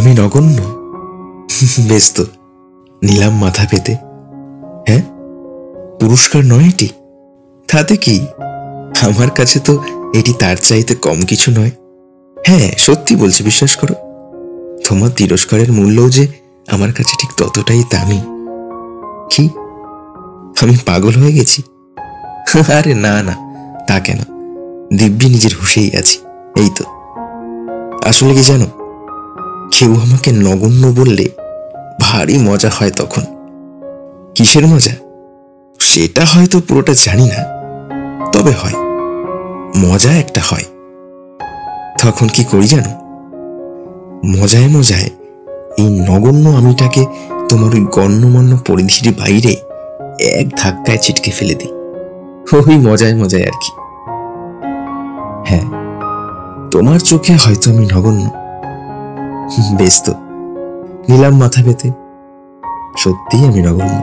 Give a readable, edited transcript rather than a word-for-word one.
আমি নগণ্য? বেশ তো, নিলাম মাথা পেতে। হ্যাঁ, পুরস্কার নয় এটি, তাতে কি? আমার কাছে তো এটি তার চাইতে কম কিছু নয়। হ্যাঁ, সত্যি বলছি, বিশ্বাস করো, তোমার তিরস্কারের মূল্যও যে আমার কাছে ঠিক ততটাই দামি। কি, আমি পাগল হয়ে গেছি? আরে না না, তা কেন, দিব্যি নিজের হুঁশেই আছি। এই তো, আসলে কি জানো, কেউ আমাকে নগণ্য বললে ভারী মজা হয় তখন। কিসের মজা সেটা হয়তো পুরোটা জানি না, তবে হয়, মজা একটা হয়। তখন কি করি জানো, মজায় মজায় এই নগণ্য আমিটাকে তোমার ওই গণ্যমান্য পরিধির বাইরে এক ধাক্কায় ছিটকে ফেলে দিই। ওই মজায় মজায় আর কি। হ্যাঁ, তোমার চোখে হয়তো আমি নগণ্য। বেশ তো, নিলাম মাথা পেতে, সত্যিই আমি নগণ্য।